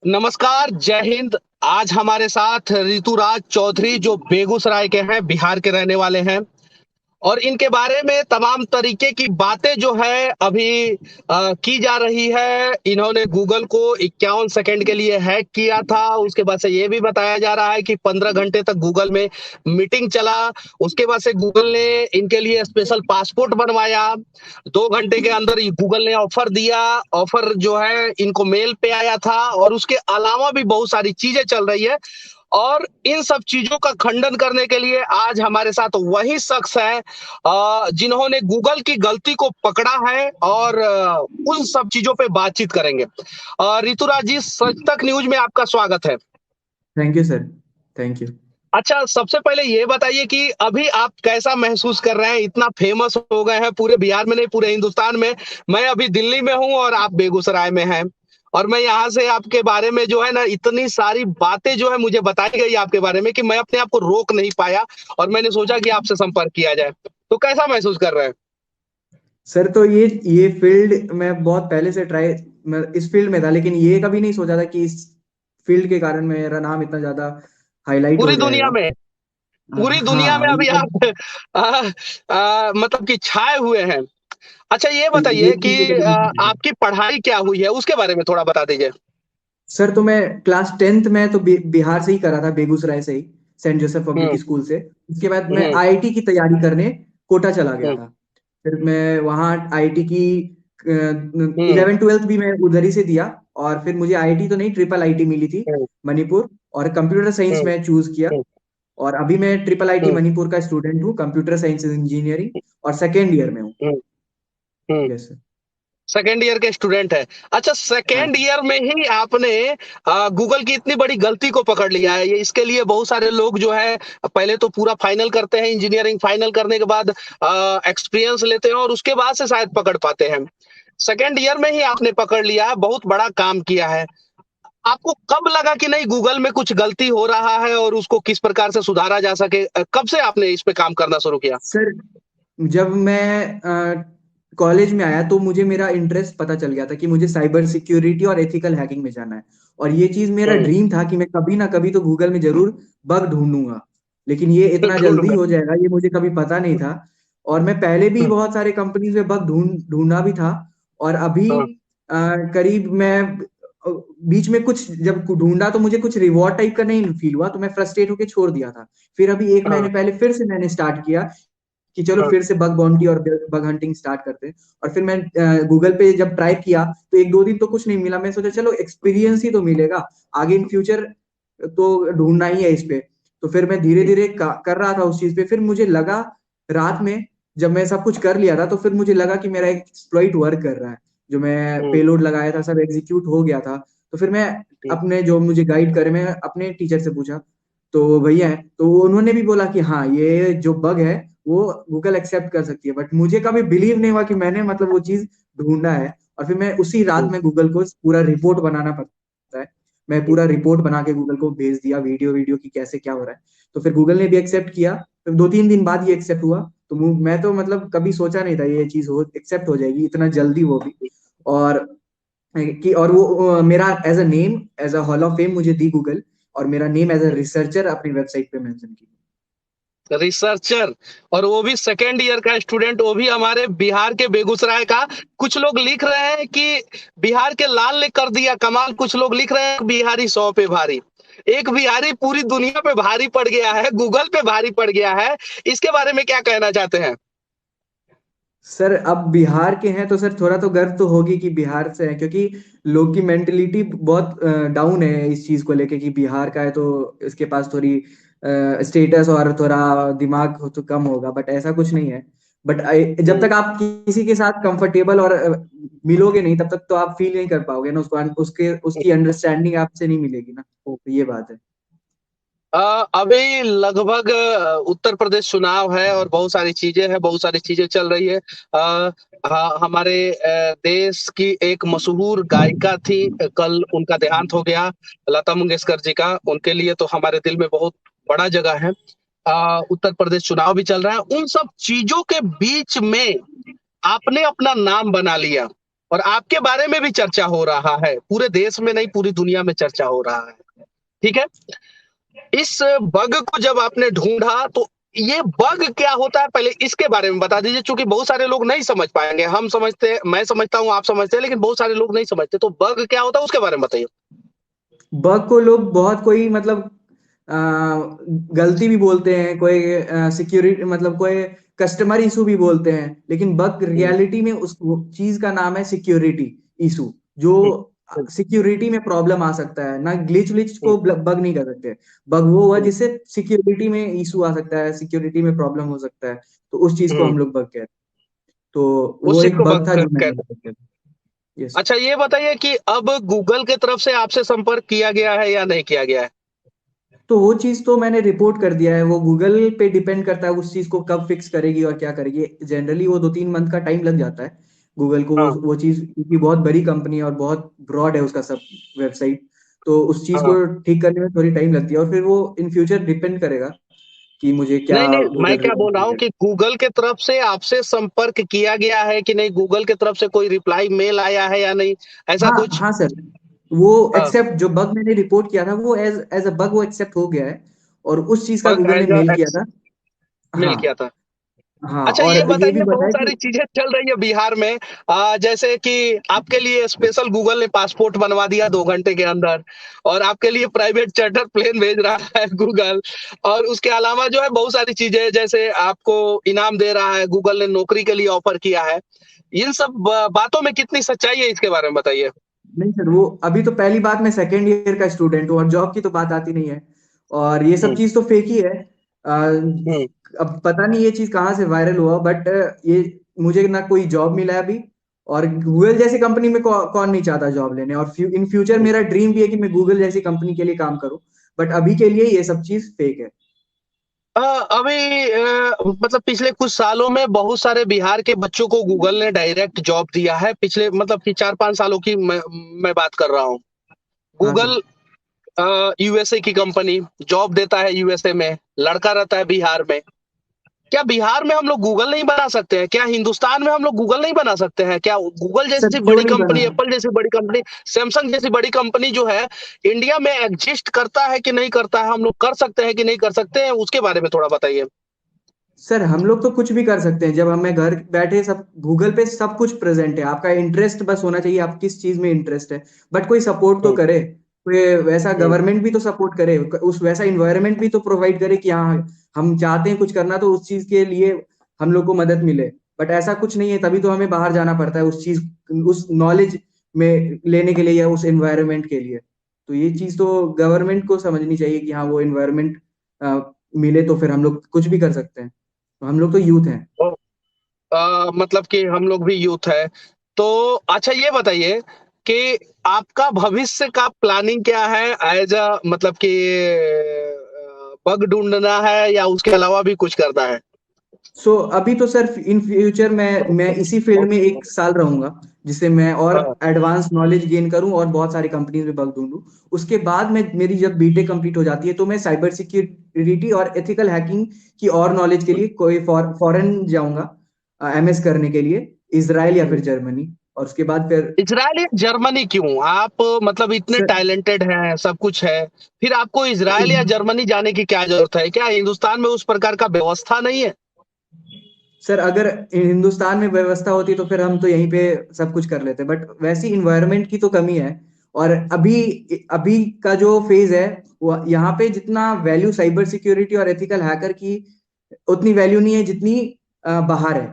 नमस्कार, जय हिंद। आज हमारे साथ ऋतुराज चौधरी जो बेगूसराय के हैं, बिहार के रहने वाले हैं और इनके बारे में तमाम तरीके की बातें जो है अभी की जा रही है। इन्होंने गूगल को 51 सेकंड के लिए हैक किया था। उसके बाद से ये भी बताया जा रहा है कि 15 घंटे तक गूगल में मीटिंग चला। उसके बाद से गूगल ने इनके लिए स्पेशल पासपोर्ट बनवाया। 2 घंटे के अंदर ही गूगल ने ऑफर दिया। ऑफर जो है इनको मेल पे आया था और उसके अलावा भी बहुत सारी चीजें चल रही है। और इन सब चीजों का खंडन करने के लिए आज हमारे साथ वही शख्स है जिन्होंने गूगल की गलती को पकड़ा है और उन सब चीजों पे बातचीत करेंगे। ऋतुराज जी, सच तक न्यूज में आपका स्वागत है। Thank you sir. Thank you. अच्छा, सबसे पहले ये बताइए कि अभी आप कैसा महसूस कर रहे हैं? इतना फेमस हो गए हैं पूरे बिहार में नहीं, पूरे हिंदुस्तान में। मैं अभी दिल्ली में हूं और आप बेगूसराय में हैं। और मैं यहाँ से आपके बारे में जो है ना, इतनी सारी बातें जो है मुझे बताई गई आपके बारे में कि मैं अपने आप को रोक नहीं पाया और मैंने सोचा कि आपसे संपर्क किया जाए। तो कैसा महसूस कर रहे हैं? सर तो ये फील्ड मैं बहुत पहले से ट्राई मैं इस फील्ड में था, लेकिन ये कभी नहीं सोचा था कि इस फील्ड के कारण मेरा नाम इतना ज्यादा हाईलाइट हो पूरी दुनिया जाएगा। में, पूरी दुनिया में हाँ, अभी आप मतलब कि छाए हुए हैं। अच्छा, ये ये बताइए कि चीज तो कभी नहीं सोचा। आपकी पढ़ाई क्या हुई है, उसके बारे में थोड़ा बता दीजिए। सर तो मैं क्लास 10th में तो बिहार से ही करा था, बेगूसराय से ही, सेंट जोसेफ पब्लिक हम्म। स्कूल से। उसके बाद मैं हम्म। आईआईटी की तैयारी करने कोटा चला गया हम्म। था। फिर मैं वहाँ आईआईटी की हम्म। 11th 12th भी मैं उधर ही से दिया। और फिर मुझे आईआईटी तो नहीं, ट्रिपल आईटी मिली थी हम्म। मणिपुर। और कंप्यूटर साइंस हम्म। में चूज किया। हम्म। और अभी मैं ट्रिपल आईटी हम्म। मणिपुर का स्टूडेंट हूँ, कंप्यूटर साइंस इंजीनियरिंग, और सेकेंड ईयर में हूँ। हम्म। हम्म। Yes sir. सेकेंड ईयर के स्टूडेंट है। अच्छा, हाँ सेकेंड ईयर में ही आपने गूगल की इतनी बड़ी गलती को पकड़ लिया है। ये इसके लिए बहुत सारे लोग जो है पहले तो पूरा फाइनल करते हैं, इंजीनियरिंग फाइनल करने के बाद एक्सपीरियंस लेते हैं और उसके बाद से शायद पकड़ पाते हैं। सेकेंड ईयर में ही आपने पकड़ लिया है, बहुत बड़ा काम किया है। आपको कब लगा कि नहीं, गूगल में कुछ गलती हो रहा है और उसको किस प्रकार से सुधारा जा सके? कब से आपने इस पे काम करना शुरू किया? सर, जब मैं कॉलेज में आया तो मुझे मेरा इंटरेस्ट पता चल गया था कि मुझे साइबर सिक्योरिटी और एथिकल हैकिंग में जाना है। और ये चीज मेरा हम्म। ड्रीम था कि मैं कभी ना कभी तो गूगल में जरूर बग ढूंढूंगा। लेकिन ये इतना जल्दी ढूंढूंगा। हो जाएगा ये मुझे कभी पता नहीं था। और मैं पहले भी हम्म। बहुत सारे कंपनीज में बग ढूंढा भी था। और अभी हाँ। करीब मैं बीच में कुछ जब ढूंढा तो मुझे कुछ रिवॉर्ड टाइप का नहीं फील हुआ, तो मैं फ्रस्ट्रेट होकर छोड़ दिया था। फिर अभी एक महीने हाँ। पहले फिर से मैंने स्टार्ट किया कि चलो हाँ। फिर से बग बाउंटी और बग हंटिंग स्टार्ट करते हैं। और फिर मैं गूगल पे जब ट्राई किया तो एक दो दिन तो कुछ नहीं मिला। मैं सोचा चलो एक्सपीरियंस ही तो मिलेगा, आगे इन फ्यूचर तो ढूंढना ही है इस पे। तो फिर मैं धीरे धीरे कर रहा था उस चीज पे। फिर मुझे लगा रात में, जब मैं सब कुछ कर लिया था, तो फिर मुझे लगा कि मेरा एक एक्सप्लॉइट वर्क कर रहा है। जो मैं हम्म। पेलोड लगाया था सब एग्जीक्यूट हो गया था। तो फिर मैं हम्म। अपने जो मुझे गाइड करे, मैं अपने टीचर से पूछा। तो भैया है तो उन्होंने भी बोला कि हाँ, ये जो बग है वो गूगल एक्सेप्ट कर सकती है। बट मुझे कभी बिलीव नहीं हुआ कि मैंने मतलब वो चीज ढूंढा है। और फिर मैं उसी रात हम्म। में गूगल को पूरा रिपोर्ट बनाना पड़ता है। मैं पूरा रिपोर्ट बना के गूगल को भेज दिया, वीडियो वीडियो की कैसे क्या हो रहा है। तो फिर गूगल ने भी एक्सेप्ट किया। फिर 2 3 दिन बाद ये एक्सेप्ट हुआ। तो मैं तो मतलब कभी सोचा नहीं था ये चीज हो एक्सेप्ट हो जाएगी इतना जल्दी, वो भी। और और वो मेरा as a name, as a hall of fame मुझे दी गूगल। और मेरा नेम एज अ रिसर्चर अपनी वेबसाइट पे मेंशन की। रिसर्चर, और वो भी सेकेंड ईयर का स्टूडेंट, वो भी हमारे बिहार के बेगूसराय का। कुछ लोग लिख रहे हैं कि बिहार के लाल ने कर दिया कमाल। कुछ लोग लिख रहे हैं बिहारी 100 पे भारी। एक बिहारी पूरी दुनिया पे भारी पड़ गया है, गूगल पे भारी पड़ गया है। इसके बारे में क्या कहना चाहते हैं? सर अब बिहार के हैं तो सर थोड़ा तो गर्व तो होगी कि बिहार से है, क्योंकि लोग की मेंटेलिटी बहुत डाउन है इस चीज को लेके कि बिहार का है तो इसके पास थोड़ी स्टेटस और थोड़ा दिमाग हो तो कम होगा। बट ऐसा कुछ नहीं है। बट जब हम्म। तक आप किसी के साथ कंफर्टेबल और मिलोगे नहीं, तब तक तो आप फील नहीं कर पाओगे ना उसको, उसके उसकी अंडरस्टैंडिंग आपसे नहीं मिलेगी ना, तो ये बात है। अभी लगभग उत्तर प्रदेश चुनाव है और बहुत सारी चीजें हैं, बहुत सारी चीजें चल रही है। हमारे देश की एक मशहूर गायिका थी, कल उनका देहांत हो गया, लता मंगेशकर जी का। उनके लिए तो हमारे दिल में बहुत बड़ा जगह है। उत्तर प्रदेश चुनाव भी चल रहा है। उन सब चीजों के बीच में आपने अपना नाम बना लिया। और आपके बारे में भी चर्चा हो रहा है, पूरे देश में नहीं पूरी दुनिया में चर्चा हो रहा है। ठीक है। इस बग को जब आपने ढूंढा तो ये बग क्या होता है पहले इसके बारे में बता दीजिए, क्योंकि बहुत सारे लोग नहीं समझ पाएंगे। हम समझते, मैं समझता हूँ, आप समझते हैं, लेकिन बहुत सारे लोग नहीं समझते। तो बग क्या होता है उसके बारे में बताइए। बग को लोग बहुत कोई मतलब अ, गलती भी बोलते हैं, कोई सिक्योरिटी मतलब कोई कस्टमर इशू भी बोलते हैं, लेकिन बग हम्म, रियलिटी में उस चीज का नाम है सिक्योरिटी इशू। जो हम्म, हम्म, सिक्योरिटी में प्रॉब्लम आ सकता है ना, ग्लिच विच हम्म, को बग नहीं कर सकते। बग वो हुआ हम्म, जिससे सिक्योरिटी में इशू आ सकता है, सिक्योरिटी में प्रॉब्लम हो सकता है, तो उस चीज को हम्म। हम लोग बग कहते हैं। तो वो उसी एक को बग बग था जो मैंने कहते detect किया। यस। अच्छा, ये बताइए कि अब गूगल की तरफ से आपसे संपर्क किया गया है या नहीं किया गया है? तो वो चीज तो मैंने रिपोर्ट कर दिया है, वो गूगल पे डिपेंड करता है उस चीज को कब फिक्स करेगी और क्या करेगी। जनरली वो 2-3 मंथ का टाइम लग जाता है गूगल को, हाँ, वो चीज, क्योंकि बहुत बड़ी कंपनी है और बहुत ब्रॉड है उसका सब वेबसाइट। तो उस चीज हाँ। को ठीक करने में थोड़ी टाइम लगती है, और फिर वो इन फ्यूचर डिपेंड करेगा कि मुझे क्या नहीं, नहीं, मैं उधर क्या बोल रहा हूँ रिजल्ट। कि गूगल के तरफ से आपसे संपर्क किया गया है कि नहीं? गूगल की तरफ से कोई रिप्लाई मेल आया है या नहीं? ऐसा हाँ कुछ? हाँ सर, वो हाँ, एक्सेप्ट जो बग मैंने रिपोर्ट किया था वो एज एज अ बग वो एक्सेप्ट हो गया है, और उस चीज का बग गूगल ने एज मेल किया एक्स था। मेल हाँ किया था। हाँ, अच्छा, और ये ये भी बताइए, बहुत बताया सारी कि चीजें चल रही है बिहार में। जैसे कि आपके लिए स्पेशल गूगल ने पासपोर्ट बनवा दिया 2 घंटे के अंदर, और आपके लिए प्राइवेट चार्टर प्लेन भेज रहा है गूगल। और उसके अलावा जो है बहुत सारी चीजें, जैसे आपको इनाम दे रहा है, गूगल ने नौकरी के लिए ऑफर किया है। इन सब बातों में कितनी सच्चाई है इसके बारे में बताइए। नहीं सर, वो अभी तो पहली बात, मैं सेकेंड ईयर का स्टूडेंट हूँ और जॉब की तो बात आती नहीं है, और ये सब हम्म, चीज तो फेक ही है। हम्म, अब पता नहीं ये चीज कहाँ से वायरल हुआ, बट ये मुझे ना कोई जॉब मिला है अभी, और गूगल जैसी कंपनी में कौन नहीं चाहता जॉब लेने, और इन फ्यूचर हम्म। मेरा ड्रीम भी है कि मैं गूगल जैसी कंपनी के लिए काम करूं, बट अभी के लिए ये सब चीज फेक है। अभी मतलब पिछले कुछ सालों में बहुत सारे बिहार के बच्चों को गूगल ने डायरेक्ट जॉब दिया है। पिछले मतलब कि 4-5 सालों की मैं बात कर रहा हूँ। हाँ सर। गूगल यूएसए की कंपनी जॉब देता है यूएसए में, लड़का रहता है बिहार में। क्या बिहार में हम लोग गूगल नहीं बना सकते हैं? क्या हिंदुस्तान में हम लोग गूगल नहीं बना सकते हैं? क्या गूगल सर जैसी क्यों बड़ी नहीं बना? कंपनी, एप्पल जैसी बड़ी कंपनी, सैमसंग जैसी बड़ी कंपनी जो है, इंडिया में एग्जिस्ट करता है कि नहीं करता है? हम लोग कर सकते हैं कि नहीं कर सकते हैं? उसके बारे में थोड़ा बताइए। सर हम लोग तो कुछ भी कर सकते हैं, जब हमें घर बैठे सब गूगल पे सब कुछ प्रेजेंट है, आपका इंटरेस्ट बस होना चाहिए, आप किस चीज में इंटरेस्ट है, बट कोई सपोर्ट तो हम्म, करे, कोई वैसा हम्म। गवर्नमेंट भी तो सपोर्ट करे, उस वैसा इन्वायरमेंट भी तो प्रोवाइड करे कि हाँ हम चाहते हैं कुछ करना तो उस चीज के लिए हम लोग को मदद मिले। बट ऐसा कुछ नहीं है, तभी तो हमें बाहर जाना पड़ता है उस चीज, उस नॉलेज में लेने के लिए या उस एनवायरनमेंट के लिए। तो ये चीज तो गवर्नमेंट को समझनी चाहिए कि हाँ वो एनवायरनमेंट मिले तो फिर हम लोग कुछ भी कर सकते हैं, तो हम लोग तो यूथ हैं। तो, मतलब कि हम लोग भी यूथ है। तो अच्छा, ये बताइए कि आपका भविष्य का प्लानिंग क्या है? एज अ मतलब कि बग ढूंढना है या उसके अलावा भी कुछ करना है? सो अभी तो सर इन फ्यूचर मैं इसी फील्ड में 1 साल रहूंगा, जिससे मैं और हाँ, एडवांस नॉलेज गेन करूं और बहुत सारी कंपनीज में बग ढूंढूं। उसके बाद में मेरी जब बीटेक कंप्लीट हो जाती है तो मैं साइबर सिक्योरिटी और एथिकल हैकिंग की और नॉलेज के लिए कोई फॉरेन जाऊंगा एमएस करने के लिए, इसराइल या फिर जर्मनी, और उसके बाद फिर। इजराइल या जर्मनी क्यों? आप मतलब इतने सर टैलेंटेड हैं, सब कुछ है, फिर आपको इजराइल या जर्मनी जाने की क्या जरूरत है? क्या हिंदुस्तान में उस प्रकार का व्यवस्था नहीं है? सर अगर हिंदुस्तान में व्यवस्था होती तो फिर हम तो यहीं पे सब कुछ कर लेते, बट वैसी इन्वायरमेंट की तो कमी है। और अभी अभी का जो फेज है, वो यहाँ पे जितना वैल्यू साइबर सिक्योरिटी और एथिकल हैकर की उतनी वैल्यू नहीं है जितनी बाहर है,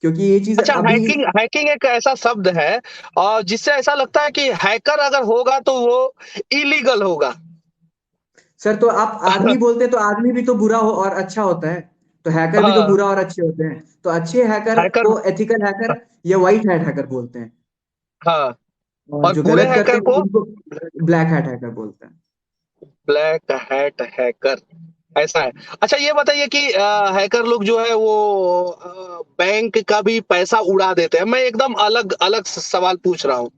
क्योंकि ये चीज अच्छा, अभी। हैकिंग हैकिंग एक ऐसा शब्द है और जिससे ऐसा लगता है कि हैकर अगर होगा तो वो इलीगल होगा। सर तो आप आदमी बोलते तो आदमी भी तो बुरा हो और अच्छा होता है, तो हैकर भी तो हाँ, बुरा और अच्छे होते हैं, तो अच्छे हैकर हैकर। को एथिकल हैकर या व्हाइट हैट हैकर बोलते हैं, हाँ, और और जो बुरे गलत करते हैकर हैं को उनको ब्लैक हैट हैकर बोलते हैं। ब्लैक हैट हैकर, ऐसा है। अच्छा, ये बताइए कि हैकर लोग जो है वो बैंक का भी पैसा उड़ा देते हैं। मैं एकदम अलग अलग सवाल पूछ रहा हूँ।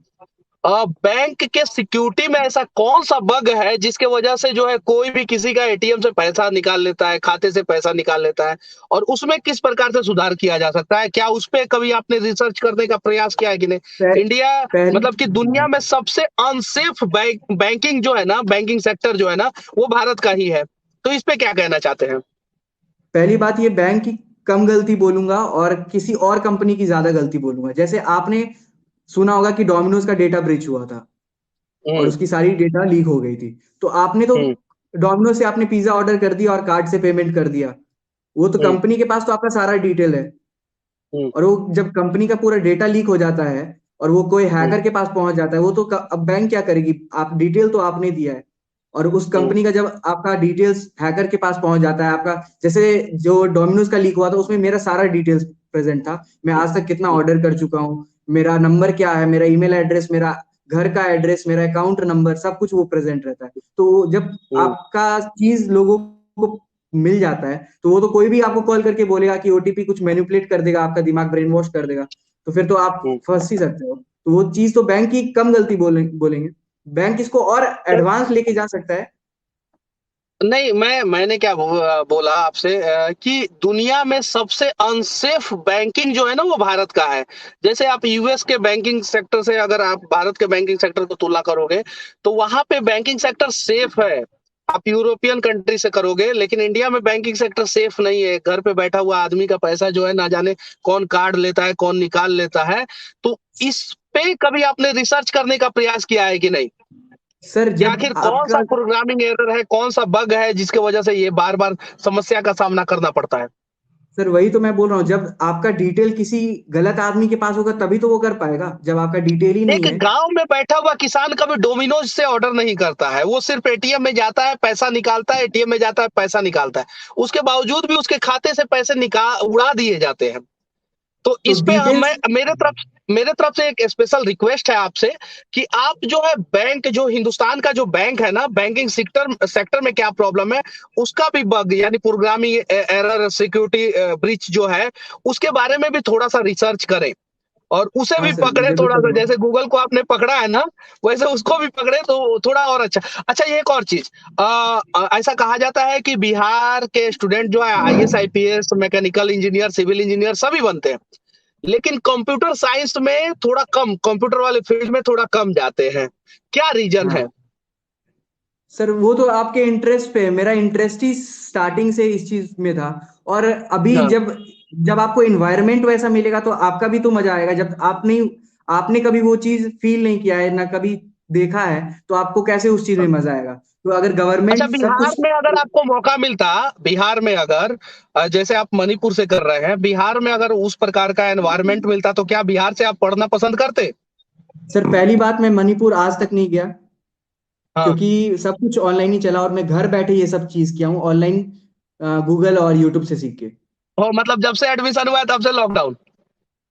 बैंक के सिक्योरिटी में ऐसा कौन सा बग है जिसके वजह से जो है कोई भी किसी का एटीएम से पैसा निकाल लेता है, खाते से पैसा निकाल लेता है, और उसमें किस प्रकार से सुधार किया जा सकता है? क्या उस पे कभी आपने रिसर्च करने का प्रयास किया है कि पह, नहीं? इंडिया पहली मतलब कि दुनिया में सबसे अनसेफ बैंकिंग जो है ना, बैंकिंग सेक्टर जो है ना, वो भारत का ही है। तो इस पे क्या कहना चाहते हैं? पहली बात, ये बैंक की कम गलती बोलूंगा और किसी और कंपनी की ज्यादा गलती बोलूंगा। जैसे आपने सुना होगा कि डोमिनोज का डेटा ब्रीच हुआ था और हम्म। उसकी सारी डेटा लीक हो गई थी। तो आपने तो हम्म। डोमिनोज से आपने पिज्जा ऑर्डर कर दिया और कार्ड से पेमेंट कर दिया। वो तो हम्म। कंपनी के पास तो आपका सारा डिटेल है। हम्म। और वो जब कंपनी का पूरा डेटा लीक हो जाता है और वो कोई हम्म। हैकर के पास पहुंच जाता है, वो तो अब बैंक क्या करेगी? आप डिटेल तो आपने दिया है। और उस हम्म। कंपनी का जब आपका डिटेल्स हैकर के पास पहुंच जाता है, आपका जैसे जो डोमिनोज का लीक हुआ था उसमें मेरा सारा डिटेल्स प्रेजेंट था। मैं आज तक कितना हम्म। ऑर्डर कर चुका हूँ, मेरा नंबर क्या है, मेरा ईमेल एड्रेस, मेरा घर का एड्रेस, मेरा अकाउंट नंबर, सब कुछ वो प्रेजेंट रहता है। तो जब हम्म। आपका चीज लोगों को मिल जाता है, तो वो तो कोई भी आपको कॉल करके बोलेगा कि ओटीपी कुछ मैनिपुलेट कर देगा, आपका दिमाग ब्रेन वॉश कर देगा। तो फिर तो आप हम्म। फंस ही सकते हो। तो वो चीज तो बैंक की कम गलती बोलेंगे। बैंक इसको और एडवांस लेके जा सकता है। नहीं, मैंने क्या बोला आपसे कि दुनिया में सबसे अनसेफ बैंकिंग जो है ना वो भारत का है। जैसे आप यूएस के बैंकिंग सेक्टर से अगर आप भारत के बैंकिंग सेक्टर को तुलना करोगे, तो वहां पे बैंकिंग सेक्टर सेफ है। आप यूरोपियन कंट्री से करोगे, लेकिन इंडिया में बैंकिंग सेक्टर सेफ नहीं है। घर पे बैठा हुआ आदमी का पैसा जो है ना जाने कौन काट लेता है, कौन निकाल लेता है। तो इस पे कभी आपने रिसर्च करने का प्रयास किया है कि नहीं, सर कि जब आखिर कौन सा आपका प्रोग्रामिंग एरर है, कौन सा बग है जिसकी वजह से ये बार बार समस्या का सामना करना पड़ता है? सर वही तो मैं बोल रहा हूँ, जब आपका डिटेल किसी गलत आदमी के पास होगा तभी तो वो कर पाएगा, जब आपका डिटेल ही नहीं एक है। गांव में बैठा हुआ किसान कभी डोमिनोज से ऑर्डर नहीं करता है। वो सिर्फ एटीएम में जाता है, पैसा निकालता है, एटीएम में जाता है, पैसा निकालता है। उसके बावजूद भी उसके खाते से पैसे निकाल उड़ा दिए जाते हैं। तो तो इस पे डिटेल्स मैं मेरे तरफ से एक स्पेशल रिक्वेस्ट है आपसे कि आप जो है बैंक, जो हिंदुस्तान का जो बैंक है ना, बैंकिंग सेक्टर सेक्टर में क्या प्रॉब्लम है, उसका भी बग यानी प्रोग्रामिंग एरर, सिक्योरिटी ब्रीच जो है, उसके बारे में भी थोड़ा सा रिसर्च करें और उसे हाँ भी सर, मैं पकड़े जरूर थोड़ा सा। करूँगा। जैसे गूगल को आपने पकड़ा है ना, वैसे उसको भी पकड़े तो थोड़ा और अच्छा। अच्छा, ये एक और चीज, ऐसा कहा जाता है कि बिहार के स्टूडेंट जो है IAS, IPS, mechanical engineer, civil engineer सभी बनते हैं, लेकिन कंप्यूटर साइंस में थोड़ा कम, कंप्यूटर वाले फील्ड में थोड़ा कम जाते हैं। क्या रीजन है? हाँ सर, वो तो आपके इंटरेस्ट पे है। मेरा इंटरेस्ट ही स्टार्टिंग से इस चीज में था। और अभी हाँ। जब जब आपको इन्वायरमेंट वैसा मिलेगा तो आपका भी तो मजा आएगा। जब आपने कभी वो चीज फील नहीं किया है ना, कभी देखा है, तो आपको कैसे उस चीज में मजा आएगा? तो अगर अच्छा, गवर्नमेंट सब बिहार कुछ में अगर आपको मौका मिलता, बिहार में अगर जैसे आप मणिपुर से कर रहे हैं, बिहार में अगर उस प्रकार का एनवायरनमेंट मिलता तो क्या बिहार से आप पढ़ना पसंद करते? सर, पहली बात, मैं मणिपुर आज तक नहीं गया हाँ। क्योंकि सब कुछ ऑनलाइन ही चला और मैं घर बैठे ये सब चीज किया हूँ ऑनलाइन, गूगल और यूट्यूब से सीख के। हो मतलब जब से एडमिशन हुआ है तब से लॉकडाउन?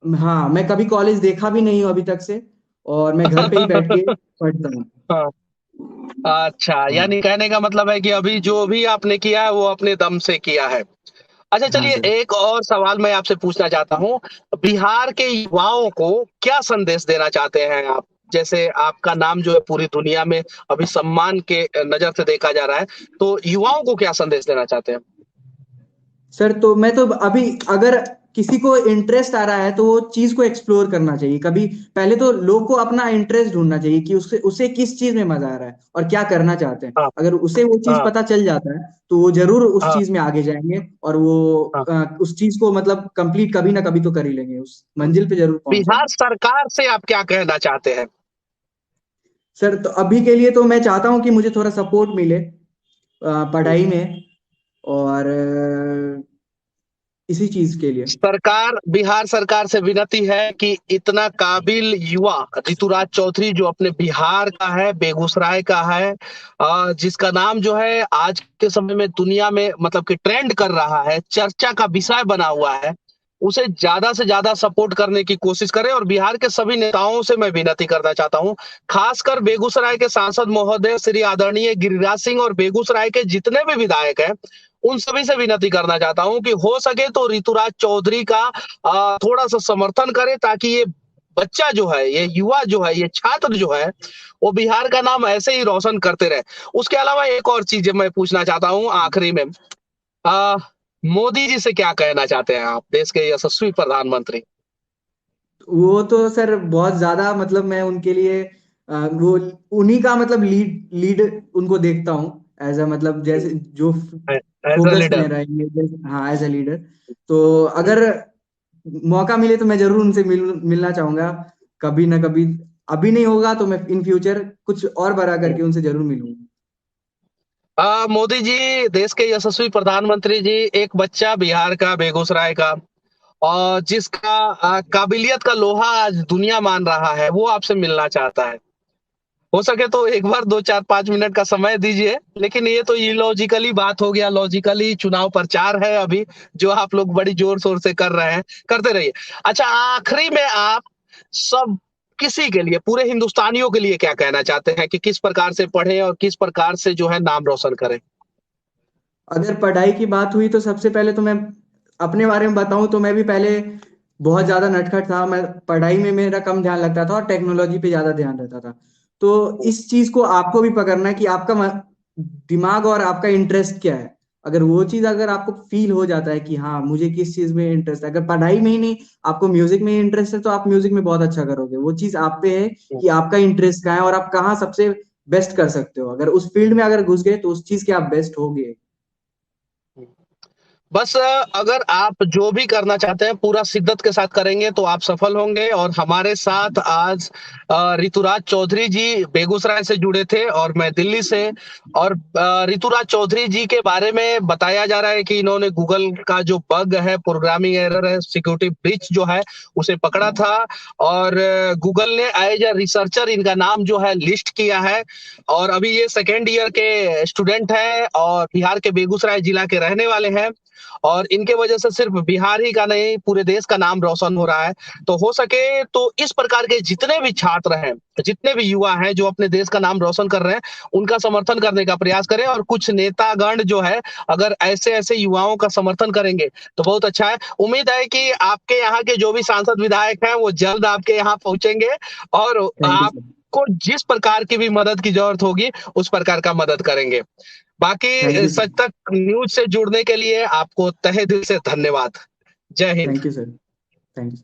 हाँ, मैं कभी कॉलेज देखा भी नहीं हूँ अभी तक से, और मैं घर पे ही बैठ के पढ़ता हूँ। हाँ। अच्छा, हाँ। यानी कहने का मतलब है कि अभी जो भी आपने किया है वो अपने दम से किया है। अच्छा, हाँ चलिए सर। एक और सवाल मैं आपसे पूछना चाहता हूँ। बिहार के युवाओं को क्या संदेश देना चाहते हैं आप? जैसे आपका नाम जो है पूरी दुनिया में अभी सम्मान के नजर से देखा जा रहा है, तो युवाओं को क्या संदेश देना चाहते हैं? सर तो मैं तो अभी, अगर किसी को इंटरेस्ट आ रहा है तो वो चीज को एक्सप्लोर करना चाहिए। कभी पहले तो लोग को अपना इंटरेस्ट ढूंढना चाहिए कि उसे उसे किस चीज में मजा आ रहा है और क्या करना चाहते हैं। हाँ। अगर उसे वो चीज हाँ। पता चल जाता है तो वो जरूर उस हाँ। चीज में आगे जाएंगे, और वो हाँ। उस चीज को मतलब कंप्लीट कभी ना कभी तो कर ही लेंगे, उस मंजिल पे जरूर बिहार पहुंचेंगे। सरकार से आप क्या कहना चाहते हैं? सर तो अभी के लिए तो मैं चाहता हूँ कि मुझे थोड़ा सपोर्ट मिले पढ़ाई में, और इसी चीज के लिए। बिहार सरकार से विनती है कि इतना काबिल युवा ऋतुराज चौधरी जो अपने बिहार का है, बेगूसराय का है, जिसका नाम जो है आज के समय में दुनिया में मतलब कि ट्रेंड कर रहा है, चर्चा का विषय बना हुआ है, उसे ज्यादा से ज्यादा सपोर्ट करने की कोशिश करें। और बिहार के सभी नेताओं से मैं विनती करना चाहता हूं, खासकर बेगूसराय के सांसद महोदय श्री आदरणीय गिरिराज सिंह और बेगूसराय के जितने भी विधायक हैं, उन सभी से विनती करना चाहता हूं कि हो सके तो ऋतुराज चौधरी का थोड़ा सा समर्थन करें, ताकि ये बच्चा जो है, ये युवा जो है, ये छात्र जो है, वो बिहार का नाम ऐसे ही रोशन करते रहे। उसके अलावा एक और चीज़ मैं पूछना चाहता हूँ आखिरी में, अ, मोदी जी से क्या कहना चाहते हैं आप, देश के यशस्वी प्रधानमंत्री? वो तो सर बहुत ज्यादा, मतलब मैं उनके लिए वो उन्हीं का मतलब लीड उनको देखता हूँ एज अ, मतलब जैसे जो एज अ फोकस में लीडर। रहेंगे हाँ एज अ लीडर। तो अगर मौका मिले तो मैं जरूर उनसे मिलना चाहूंगा कभी ना कभी। अभी नहीं होगा तो मैं इन फ्यूचर कुछ और बड़ा करके उनसे जरूर मिलूंगा। मोदी जी, देश के यशस्वी प्रधानमंत्री जी, एक बच्चा बिहार का, बेगूसराय का, और जिसका काबिलियत का लोहा आज दुनिया मान रहा है, वो आपसे मिलना चाहता है। हो सके तो एक बार 2 4 5 मिनट का समय दीजिए, लेकिन ये तो इलॉजिकली बात हो गया, लॉजिकली चुनाव प्रचार है अभी, जो आप लोग बड़ी जोर शोर से कर रहे हैं, करते रहिए। अच्छा, आखिरी में आप सब किसी के लिए, पूरे हिंदुस्तानियों के लिए क्या कहना चाहते हैं कि किस प्रकार से पढ़ें और किस प्रकार से जो है नाम रोशन करें? अगर पढ़ाई की बात हुई तो सबसे पहले तो मैं अपने बारे में बताऊं तो मैं भी पहले बहुत ज्यादा नटखट था। मैं पढ़ाई में मेरा कम ध्यान लगता था और टेक्नोलॉजी पे ज्यादा ध्यान रहता था। तो इस चीज को आपको भी पकड़ना है कि आपका दिमाग और आपका इंटरेस्ट क्या है। अगर वो चीज अगर आपको फील हो जाता है कि हाँ मुझे किस चीज में इंटरेस्ट है, अगर पढ़ाई में ही नहीं आपको म्यूजिक में इंटरेस्ट है तो आप म्यूजिक में बहुत अच्छा करोगे। वो चीज आप पे है कि आपका इंटरेस्ट कहाँ है और आप कहाँ सबसे बेस्ट कर सकते हो। अगर उस फील्ड में अगर घुस गए तो उस चीज के आप बेस्ट होगे। बस अगर आप जो भी करना चाहते हैं पूरा शिद्दत के साथ करेंगे तो आप सफल होंगे। और हमारे साथ आज ऋतुराज चौधरी जी बेगूसराय से जुड़े थे और मैं दिल्ली से। और ऋतुराज चौधरी जी के बारे में बताया जा रहा है कि इन्होंने गूगल का जो बग है, प्रोग्रामिंग एरर है, सिक्योरिटी ब्रीच जो है, उसे पकड़ा था। और गूगल ने एज ए रिसर्चर इनका नाम जो है लिस्ट किया है। और अभी ये सेकेंड ईयर के स्टूडेंट हैं और बिहार के बेगूसराय जिला के रहने वाले हैं। और इनके वजह से सिर्फ बिहार ही का नहीं, पूरे देश का नाम रोशन हो रहा है। तो हो सके तो इस प्रकार के जितने भी छात्र हैं, जितने भी युवा हैं जो अपने देश का नाम रोशन कर रहे हैं, उनका समर्थन करने का प्रयास करें। और कुछ नेतागण जो है, अगर ऐसे ऐसे युवाओं का समर्थन करेंगे तो बहुत अच्छा है। उम्मीद है कि आपके यहाँ के जो भी सांसद विधायक हैं वो जल्द आपके यहाँ पहुंचेंगे और थैंक यू आप सर। को जिस प्रकार की भी मदद की जरूरत होगी उस प्रकार का मदद करेंगे। थैंक बाकी यू सच सर। तक न्यूज से जुड़ने के लिए आपको तहे दिल से धन्यवाद। जय Hind. Thank you sir. Thank you.